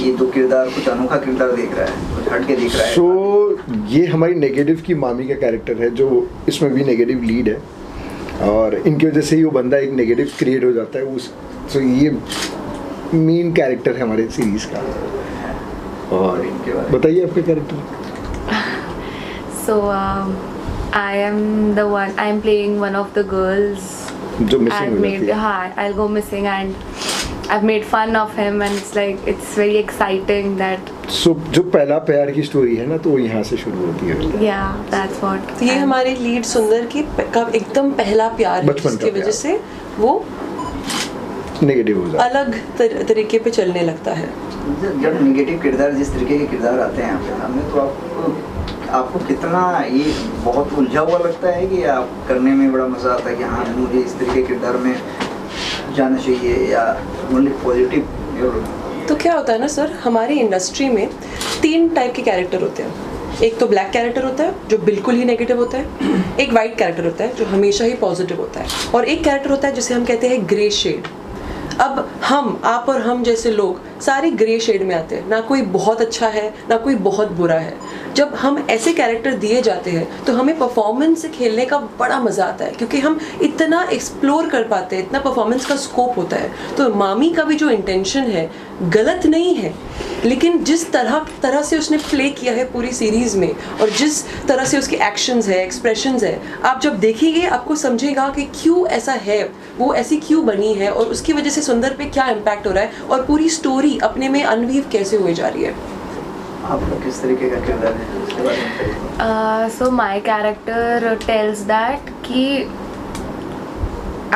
ये तो किरदार कुछ अनोखा किरदार दिख रहा है, कुछ हट के दिख रहा है। सो ये हमारी नेगेटिव की मामी का कैरेक्टर है जो इसमें भी नेगेटिव लीड है, और इनकी वजह से ही वो बंदा एक नेगेटिव क्रिएट हो जाता है उस। सो ये मेन कैरेक्टर है हमारे सीरीज का। और इनके बारे बताइए आपका character. So I am the one. I am playing one of the girls. जो मिसिंग I've हो made, जाती है। हाँ, I'll go missing and I've made fun of him and it's like it's very exciting that सो जो पहला प्यार की story है ना, तो वो यहाँ से शुरू होती है। yeah, that's what. तो ये हमारे लीड सुंदर की का एकदम पहला प्यार है, बचपन का जिसकी वजह प्यार। से वो नेगेटिव हो जाता है। अलग तरीके पे चलने लगता है। जब निगेटिव किरदार, जिस तरीके के किरदार आते हैं आपके सामने, तो आपको कितना ये बहुत उलझा हुआ लगता है कि आप करने में बड़ा मज़ा आता है कि हाँ मुझे इस तरीके के किरदार में जाना चाहिए, या ओनली पॉजिटिव? तो क्या होता है ना सर, हमारी इंडस्ट्री में 3 टाइप के कैरेक्टर होते हैं। एक तो ब्लैक कैरेक्टर होता है जो बिल्कुल ही नेगेटिव होता है, एक वाइट कैरेक्टर होता है जो हमेशा ही पॉजिटिव होता है, और एक कैरेक्टर होता है जिसे हम कहते हैं ग्रे शेड। अब आप और हम जैसे लोग सारे ग्रे शेड में आते हैं, ना कोई बहुत अच्छा है ना कोई बहुत बुरा है। जब हम ऐसे कैरेक्टर दिए जाते हैं तो हमें परफॉर्मेंस से खेलने का बड़ा मज़ा आता है, क्योंकि हम इतना एक्सप्लोर कर पाते हैं, इतना परफॉर्मेंस का स्कोप होता है। तो मामी का भी जो इंटेंशन है गलत नहीं है, लेकिन जिस तरह से उसने प्ले किया है पूरी सीरीज़ में, और जिस तरह से उसके एक्शंस है, एक्सप्रेशंस है, आप जब देखेंगे आपको समझेगा कि क्यों ऐसा है, वो ऐसी क्यों बनी है, और उसकी वजह से सुंदर पे क्या इम्पैक्ट हो रहा है, और पूरी स्टोरी अपने में अनवीव कैसे हुई जा रही है। आपका किस तरीके का किरदार है, उसके बारे में बताइए। So my character tells that कि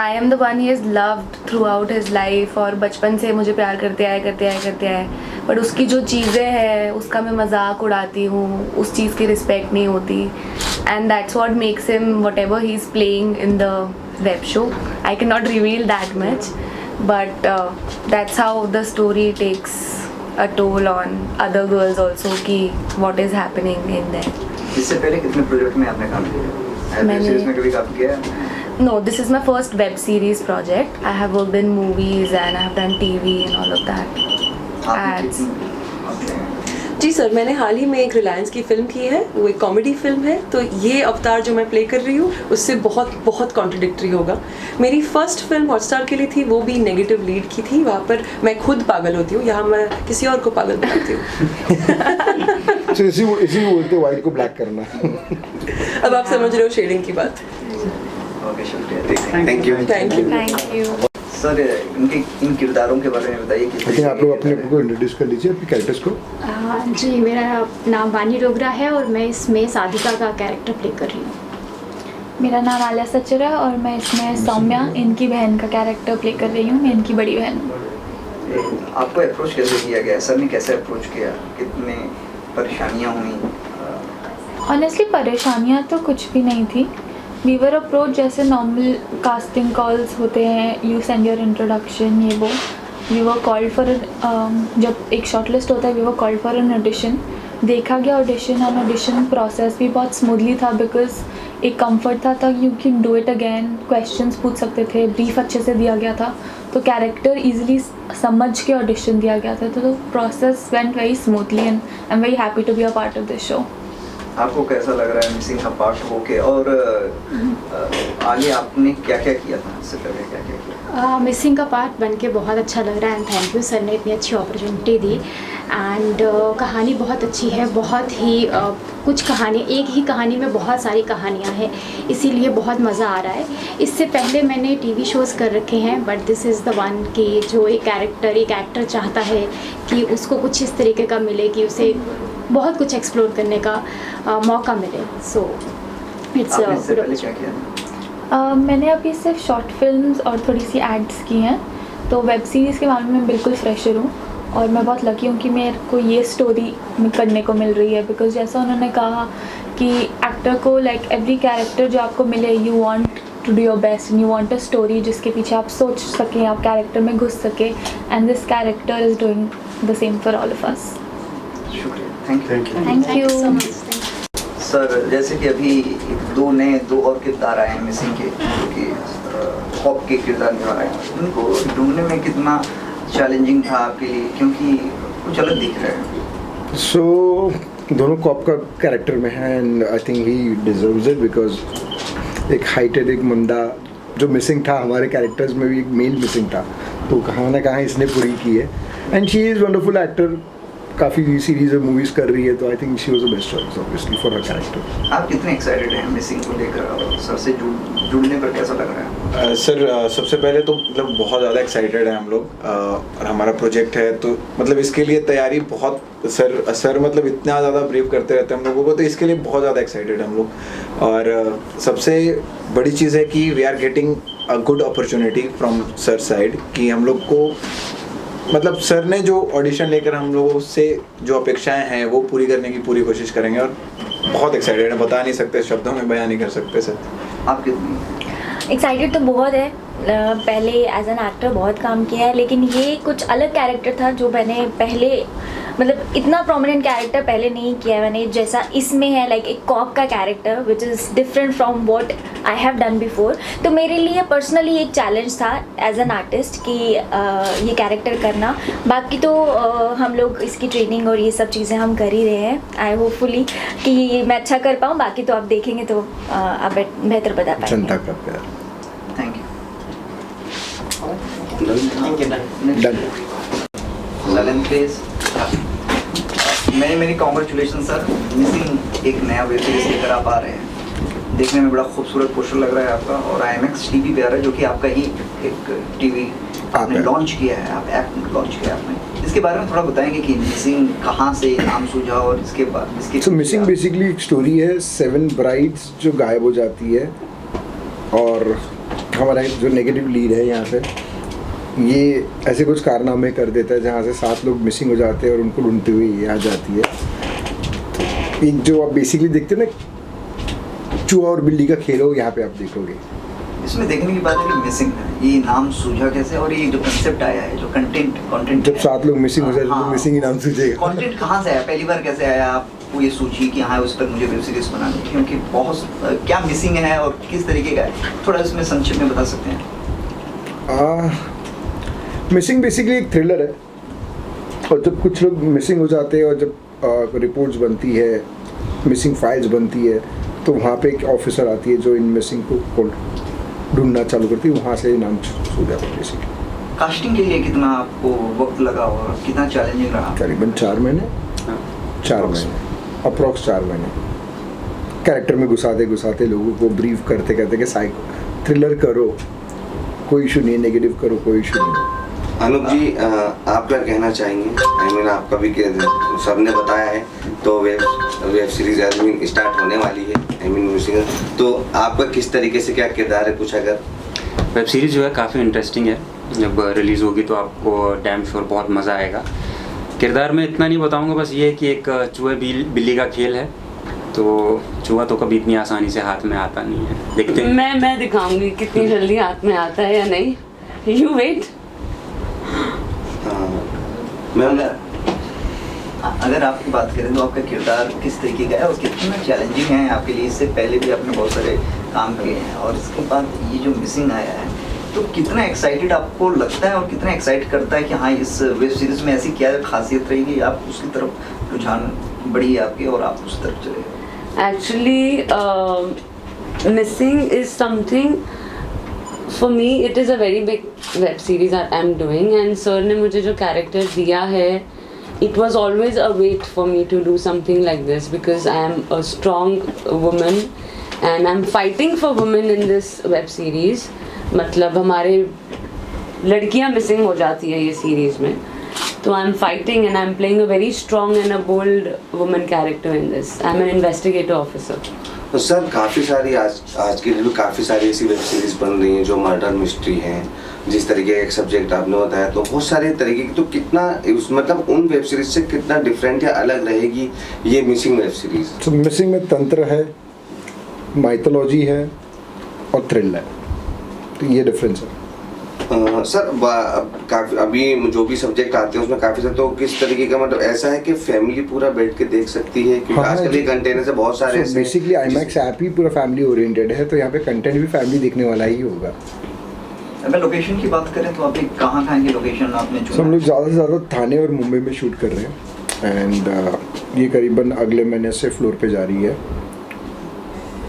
I am the one he has loved throughout his life, और बचपन से मुझे प्यार करते आए, बट उसकी जो चीज़ें हैं उसका मैं मजाक उड़ाती हूँ, उस चीज़ की रिस्पेक्ट नहीं होती, and that's what makes him whatever he's playing in the web show. I cannot reveal that much, but that's how the story takes a toll on other girls also कि what is happening in there. इससे पहले कितने project में आपने काम किया? Web series में कभी काम किया? No, this is my first web series project. I have worked in movies and I have done TV and all of that. Ads. जी सर, मैंने हाल ही में एक रिलायंस की फिल्म की है, वो एक कॉमेडी फिल्म है। तो ये अवतार जो मैं प्ले कर रही हूँ उससे बहुत कॉन्ट्रडिक्टरी होगा। मेरी फर्स्ट फिल्म हॉटस्टार के लिए थी, वो भी नेगेटिव लीड की थी। वहाँ पर मैं खुद पागल होती हूँ, यहाँ मैं किसी और को पागल बनाती हूँ। तो इसी बोलते व्हाइट को ब्लैक करना। अब आप समझ रहे हो शेडिंग की बात। ओके, शुक्रिया, thank you. Thank you. Sir, इन किरदारों के बारे में बताइए। लेकिन आप लोग अपने को इंट्रोड्यूस कर लीजिए, अपने कैरेक्टर्स को। जी, मेरा नाम वानी डोगरा है और मैं इसमें साधिका का कैरेक्टर प्ले कर रही हूँ। मेरा नाम आलिया सचर है और मैं इसमें सौम्या, इनकी बहन का कैरेक्टर प्ले कर रही हूँ। मैं इनकी बड़ी बहन हूँ। आपको अप्रोच कैसे किया गया, सर ने कैसे अप्रोच किया, कितने परेशानियाँ हुई? ऑनेस्टली परेशानियाँ तो कुछ भी नहीं थी। वी वर अप्रोच जैसे नॉर्मल कास्टिंग कॉल्स होते हैं, यू सेंड योर इंट्रोडक्शन, ये वो। वी वर कॉल्ड फॉर जब एक शॉर्ट लिस्ट होता है, we were called for an audition. देखा गया ऑडिशन, और ऑडिशन प्रोसेस भी बहुत स्मूथली था, बिकॉज एक कंफर्ट था you can do it again. Questions पूछ सकते थे, ब्रीफ अच्छे से दिया गया था, तो कैरेक्टर ईजिली समझ के ऑडिशन दिया गया था। तो process went very smoothly and I am very happy to be a part of this show. आपको कैसा लग रहा है मिसिंग का पार्ट होके, और आगे आपने क्या क्या किया था, इससे पहले क्या क्या किया? मिसिंग का पार्ट बन के बहुत अच्छा लग रहा है एंड थैंक यू, सर ने इतनी अच्छी अपॉर्चुनिटी दी। एंड कहानी बहुत अच्छी है, बहुत ही कुछ कहानी, एक ही कहानी में बहुत सारी कहानियाँ हैं, इसीलिए बहुत मज़ा आ रहा है। इससे पहले मैंने टीवी शोज़ कर रखे हैं, but this is the one कि जो एक एक्टर चाहता है कि उसको कुछ इस तरीके का मिले कि उसे बहुत कुछ एक्सप्लोर करने का मौका मिले। सो इट्स क्या किया? मैंने अभी सिर्फ शॉर्ट फिल्म्स और थोड़ी सी एड्स की हैं, तो वेब सीरीज़ के मामले में बिल्कुल फ्रेशर हूँ, और मैं बहुत लकी हूँ कि मेरे को ये स्टोरी करने को मिल रही है। बिकॉज जैसा उन्होंने कहा कि एक्टर को लाइक एवरी कैरेक्टर जो आपको मिले, you want to do your best and you want a story जिसके पीछे आप सोच सकें, आप कैरेक्टर में घुस सके, and this character is doing the same for all of us. शुक्रिया, thank thank you so much. Sir. जैसे कि अभी दो और किरदार आए हैं मिसिंग के, जो कि खौफ के किरदार निभा रहे हैं, उनको ढूंढने में कितना चैलेंजिंग था आपके लिए? क्योंकि कुछ अलग दिख रहा है। सो दोनों कॉप का कैरेक्टर में है and I think he deserves it because एक हाइटेड एक मंदा जो मिसिंग था हमारे कैरेक्टर्स में भी एक मेल मिसिंग था, तो कहाँ ना कहाँ इसने पूरी की है and she is wonderful actor, काफ़ी सीरीज और मूवीज़ कर रही है, तो I think she was the best choice obviously for her character. आप कितने एक्साइटेड हैं मिसिंग को लेकर और सर से जुड़ने पर कैसा लग रहा है? सर सबसे पहले तो मतलब बहुत ज़्यादा एक्साइटेड है हम लोग और हमारा प्रोजेक्ट है तो मतलब इसके लिए तैयारी बहुत सर मतलब इतना ज़्यादा ब्रीफ करते रहते हैं हम लोगों को, तो इसके लिए बहुत ज़्यादा एक्साइटेड है हम लोग। और सबसे बड़ी चीज़ है कि we are getting a good opportunity from sir side, कि हम लोग को मतलब सर ने जो ऑडिशन लेकर हम लोगों से जो अपेक्षाएं हैं वो पूरी करने की पूरी कोशिश करेंगे और बहुत एक्साइटेड है, बता नहीं सकते, शब्दों में बयान नहीं कर सकते सर। आप कितनी एक्साइटेड तो बहुत है। पहले एज एन एक्टर बहुत काम किया है, लेकिन ये कुछ अलग कैरेक्टर था जो मैंने पहले मतलब इतना प्रोमिनेंट कैरेक्टर पहले नहीं किया है मैंने, जैसा इसमें है लाइक एक कॉप का character which is different from what I have done before. तो मेरे लिए पर्सनली एक चैलेंज था एज एन आर्टिस्ट कि ये कैरेक्टर करना। बाकी तो हम लोग इसकी ट्रेनिंग और ये सब चीज़ें हम कर ही रहे हैं। आई होपफुली कि मैं अच्छा कर पाऊँ, बाकी तो आप देखेंगे तो आप बेहतर बता पाएंगे। जनता का प्यार। Thank done. ललन प्लीज। मेरी कॉन्ग्रेचुलेशन सर, मिसिंग एक नया वेब सीरीज लेकर आप आ रहे हैं। देखने में बड़ा खूबसूरत पोस्टर लग रहा है आपका और IMAX टीवी पे आ रहा है, जो कि आपका ही एक टीवी आपने लॉन्च किया है, आप ऐप लॉन्च किया आपने। इसके बारे में थोड़ा बताएंगे कि मिसिंग कहाँ से नाम सूझा और इसके बाद इसके सो मिसिंग बेसिकली एक स्टोरी है 7 ब्राइड्स जो गायब हो जाती है और हमारा जो नेगेटिव लीड है यहाँ पे ये ऐसे कुछ कारनामे कर देता है जहाँ से 7 लोग मिसिंग हो जाते हैं और उनको ढूंढते हुए ये आ जाती है। तो एक जो आप बेसिकली देखते हैं ना चूहा और बिल्ली का खेल हो, यहाँ पे आप देखोगे। इसमें देखने की बात है कि मिसिंग है, ये नाम सूझा कैसे और ये जो कंसेप्ट आया है, जो कंटेंट जब 7 लोग मिसिंग हो जाते हैं तो मिसिंग ही नाम सूझेगा। कंटेंट कहाँ से आया, पहली बार कैसे आया आपको ये सूझी कि हाँ उस पर मुझे वेब सीरीज बनानी है, क्योंकि बहुत क्या मिसिंग है और किस तरीके का है, थोड़ा इसमें संक्षिप्त में बता सकते हैं? मिसिंग बेसिकली एक थ्रिलर है और जब कुछ लोग मिसिंग हो जाते हैं और जब रिपोर्ट्स बनती है, मिसिंग फाइल्स बनती है, तो वहाँ पे एक ऑफिसर आती है जो इन मिसिंग को ढूंढना चालू करती है, वहाँ से नाम सूझा बेसिकली। कास्टिंग के लिए कितना आपको वक्त लगा और कितना चैलेंजिंग रहा? करीबन 4 महीने, 4 महीने अप्रॉक्स 4 महीने कैरेक्टर में घुसाते लोगों को ब्रीफ करते कि साइको थ्रिलर करो, कोई इशू नहीं, नेगेटिव करो, कोई इशू नहीं। अनूप जी आप क्या कहना चाहेंगे? आई मीन आपका भी सर ने बताया है तो web series I mean start होने वाली है, आई मीन मिसिंग, तो आपका किस तरीके से क्या किरदार है कुछ अगर? वेब सीरीज़ जो है काफ़ी इंटरेस्टिंग है, जब रिलीज़ होगी तो आपको डैम श्योर बहुत मज़ा आएगा। किरदार में इतना नहीं बताऊंगा, बस ये है कि एक चूहे बिल्ली का खेल है, तो चूहा तो कभी इतनी आसानी से हाथ में आता नहीं है। देखते हैं, मैं दिखाऊंगी कितनी जल्दी हाथ में आता है या नहीं, यू वेट। अगर आपकी बात करें तो आपका किरदार किस तरीके का है और कितना चैलेंजिंग है आपके लिए? इससे पहले भी आपने बहुत सारे काम किए हैं और इसके बाद ये जो मिसिंग आया है, तो कितना एक्साइटेड आपको लगता है और कितना एक्साइट करता है कि हाँ इस वेब सीरीज में ऐसी क्या खासियत रहेगी, आप उसकी तरफ रुझान बढ़ी है आपकी और आप उस तरफ चले गए? Actually missing is something for me, it is a very big web series I am doing and sir ने मुझे जो कैरेक्टर दिया है, it was always a wait for me to do something like this because I am a strong woman and I'm fighting for women in this web series. मतलब हमारे लड़कियां missing हो जाती है ये सीरीज में, तो I am fighting and I am playing a very strong and a bold woman character in this. I am an investigative officer. तो सर काफ़ी सारी आज के लिए काफ़ी सारी ऐसी वेब सीरीज बन रही हैं जो मर्डर मिस्ट्री हैं, जिस तरीके का एक सब्जेक्ट आपने बताया, तो बहुत सारे तरीके की, तो कितना उस मतलब उन वेब सीरीज से कितना डिफरेंट या अलग रहेगी ये मिसिंग वेब सीरीज? तो मिसिंग में तंत्र है, माइथोलॉजी है और थ्रिल है, तो ये डिफरेंस है। सर काफी अभी जो भी सब्जेक्ट आते हैं उसमें काफी सारे, तो किस तरीके का मतलब ऐसा है कि फैमिली पूरा बैठ के देख सकती है? क्योंकि आजकल ये कंटेंट से बहुत सारे बेसिकली IMAX ऐप ही पूरा फैमिली ओरिएंटेड है, तो यहाँ पे कंटेंट भी फैमिली देखने वाला ही होगा। अगर लोकेशन की बात करें तो अभी कहाँ की लोकेशन आपने So, हम लोग ज़्यादा से ज़्यादा थाने और मुंबई में शूट कर रहे हैं एंड ये करीबन अगले महीने से फ्लोर पे जा रही है।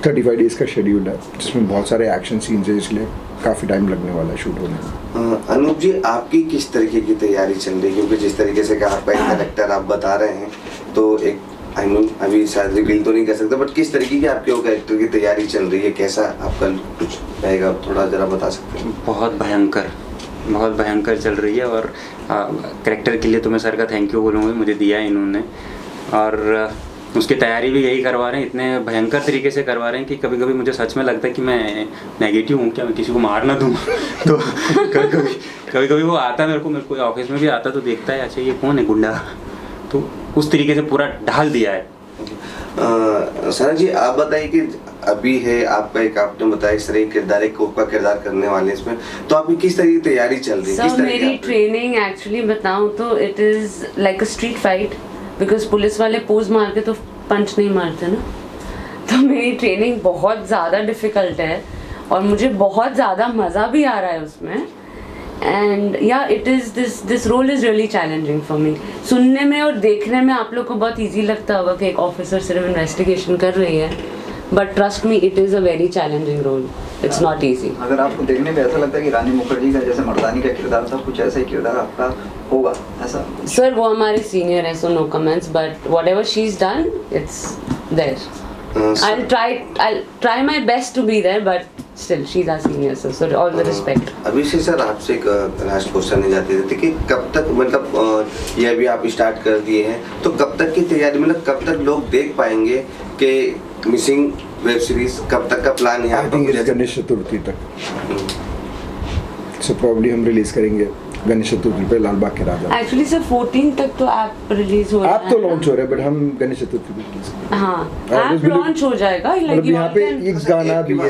35 डेज का शेड्यूल है जिसमें बहुत सारे एक्शन सीन्स है, इसलिए काफ़ी टाइम लगने वाला है शूट होने में। अनूप जी, आपकी किस तरीके की तैयारी चल रही है? क्योंकि जिस तरीके से आपका एक कैरेक्टर आप बता रहे हैं तो एक अभी शायद रिवील तो नहीं कर सकते, बट किस तरीके की आपके वो कैरेक्टर की तैयारी चल रही है, कैसा आपका कुछ रहेगा, थोड़ा जरा बता सकते हैं? बहुत भयंकर चल रही है और कैरेक्टर के लिए तो मैं सर का थैंक यू बोलूँगा, मुझे दिया है इन्होंने। और उसकी तैयारी भी यही करवा रहे हैं, इतने भयंकर तरीके से करवा रहे हैं कि कभी कभी मुझे सच में लगता है कि मैं नेगेटिव हूँ क्या, मैं किसी को मार ना दूँ। तो कभी कभी वो आता है मेरे को ऑफिस में भी आता तो देखता है अच्छा ये कौन है गुंडा, तो उस तरीके से पूरा ढाल दिया है। सर जी, आप बताइए कि अभी है आपका एक, आपने बताया इस तरह किरदार, एक कोप का किरदार करने वाले इसमें, तो आपकी किस तरह की तैयारी चल रही है? सर मेरी ट्रेनिंग एक्चुअली बताऊं तो it is like a street fight, because police वाले पोज मार के तो पंच नहीं मारते ना। तो मेरी ट्रेनिंग बहुत ज़्यादा डिफ़िकल्ट है और मुझे बहुत ज़्यादा मज़ा भी आ रहा है उसमें। And yeah it is this role is really challenging for me. सुनने में और देखने में आप लोग को बहुत ईजी लगता होगा कि एक ऑफिसर सिर्फ इन्वेस्टिगेशन कर रही है, but trust me it is a very challenging role, it's not easy. अगर आपको देखने में ऐसा लगता है कि रानी मुखर्जी का जैसे मर्दानी का किरदार था, कुछ ऐसा ही किरदार आपका होगा ऐसा? सर वो हमारे सीनियर है so no comments, but whatever she is done it's there. I'll try my best to be there, but still she's our senior, so all the respect. अभी से सर आपसे एक लास्ट क्वेश्चन नहीं जाते थे कि कब तक, मतलब ये अभी आप स्टार्ट कर दिए हैं तो कब तक की तैयारी, मतलब कब तक लोग देख पाएंगे कि मिसिंग वेब सीरीज, कब तक का प्लान है? आई थिंक गणेश चतुर्थी तक, सो प्रॉब्ली हम रिलीज करेंगे गणेश चतुर्थी पे लाल बाग के राजा। एक्चुअली सर 14 तक तो ऐप रिलीज हो रहा है। ऐप तो लॉन्च हो रहा है बट हम गणेश चतुर्थी पे रिलीज करेंगे। हाँ ऐप लॉन्च हो जाएगा, मतलब यहाँ पे एक गाना भी है,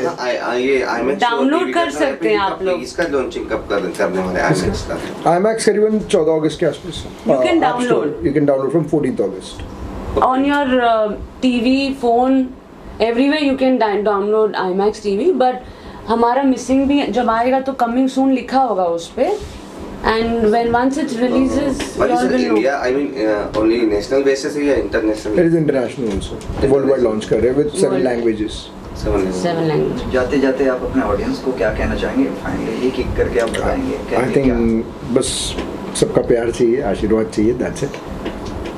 ये IMAX डाउनलोड कर सकते हैं आप लोग। इसका लॉन्चिंग कब करने वाले हैं IMAX का? IMAX करीबन 14 अगस्त के आसपास। You can download. You can download from 14th August. On your TV, phone, everywhere you can download IMAX TV, but हमारा मिसिंग भी जब आएगा तो कमिंग सून लिखा होगा उस पे, and when once it releases but you all is will know. India, I mean only national basis है या international? It is international also. Worldwide launch कर रहे हैं with 7 languages. 7 languages. जाते जाते आप अपने ऑडियंस को क्या कहना चाहेंगे? फाइनली एक एक करके आप बताएंगे। I think बस सबका प्यार चाहिए, आशीर्वाद चाहिए, that's it.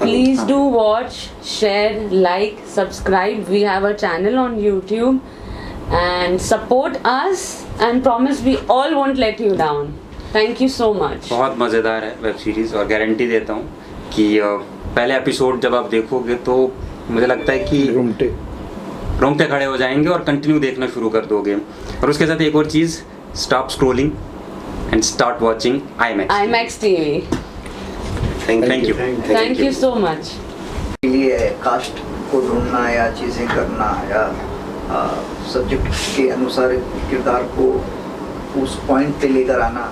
Please do watch, share, like, subscribe. We have a channel on YouTube and support us and promise we all won't let you down. Thank you so much. बहुत मज़ेदार है web series और guarantee देता हूँ कि पहले episode जब आप देखोगे तो मुझे लगता है कि रोंगटे खड़े हो जाएंगे और कंटिन्यू देखना शुरू कर दोगे। और उसके साथ एक और चीज़, stop scrolling and start watching IMAX TV. Thank you. Thank you so much. लिए कास्ट को ढूंढना या चीज़ें करना या सब्जेक्ट के अनुसार किरदार को उस पॉइंट पे लेकर आना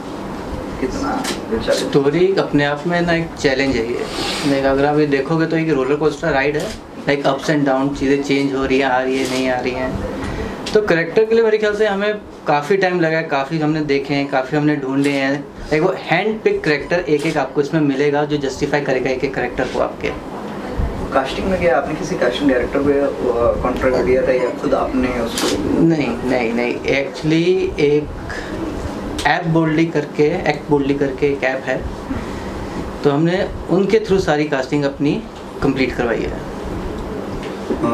कितना चैलेंज? स्टोरी अपने आप में ना एक चैलेंज है ये। लाइक अगर आप ये देखोगे तो एक रोलर कोस्टर राइड है, लाइक अप्स एंड डाउन, चीज़ें चेंज हो रही हैं, आ रही है, नहीं आ रही हैं। तो करेक्टर के लिए मेरे ख्याल से हमें काफ़ी टाइम लगा है, काफ़ी हमने देखे हैं, काफ़ी हमने ढूंढे हैं। लाइक वो हैंड पिक करेक्टर एक एक आपको इसमें मिलेगा जो जस्टिफाई करेगा एक एक करेक्टर को आपके। कास्टिंग में क्या आपने किसी कास्टिंग डायरेक्टर को कॉन्ट्रैक्ट दिया था या खुद आपने उसको? नहीं एक्चुअली एक एक्ट बोल्डली करके एक ऐप है, तो हमने उनके थ्रू सारी कास्टिंग अपनी कंप्लीट करवाई है।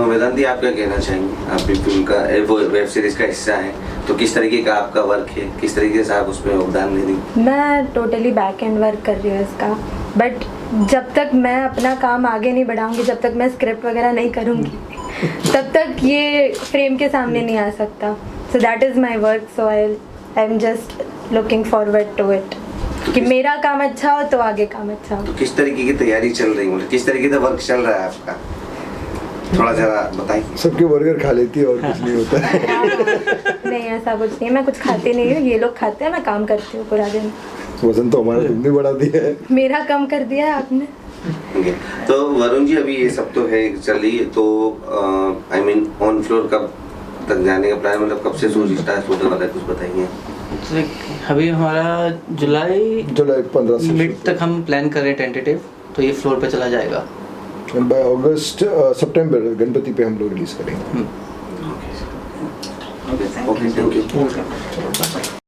वेदांती, आप क्या कहना चाहेंगे? आप भी फिल्म का वो वेब सीरीज का हिस्सा है, तो किस तरीके का आपका वर्क है, किस तरीके से आप उसमें योगदान दे रही? मैं टोटली बैक एंड वर्क कर रही हूँ इसका, बट जब तक मैं अपना काम आगे नहीं बढ़ाऊंगी, जब तक मैं स्क्रिप्ट वगैरह नहीं करूँगी तब तक ये फ्रेम के सामने नहीं आ सकता। So that is my work, so I am just looking forward to it कि मेरा काम अच्छा हो तो आगे काम अच्छा हो। तो किस तरीके की तैयारी चल रही है, किस तरीके का वर्क चल रहा है आपका, थोड़ा जरा बताइए। सबके बर्गर खा लेती है और कुछ नहीं होता है। नहीं ऐसा कुछ नहीं, मैं कुछ खाती नहीं हूँ, ये लोग खाते हैं, मैं काम करती हूँ पूरा दिन। वजन तो हमारा तुमने बढ़ा दिया है। मेरा कम कर दिया है आपने। तो वरुण जी, अभी ये सब तो है चलिए, तो आई मीन ऑन फ्लोर कब तक जाने का प्लान, मतलब कब से शूट स्टार्ट होने वाला है, कुछ बताइए। तो अभी हमारा जुलाई 15 से मिड तक हम प्लान कर रहे हैं टेंटेटिव, तो ये फ्लोर पे चला जाएगा। बाय अगस्त सितंबर गणपति पे हम लोग रिलीज करेंगे। Okay thank you.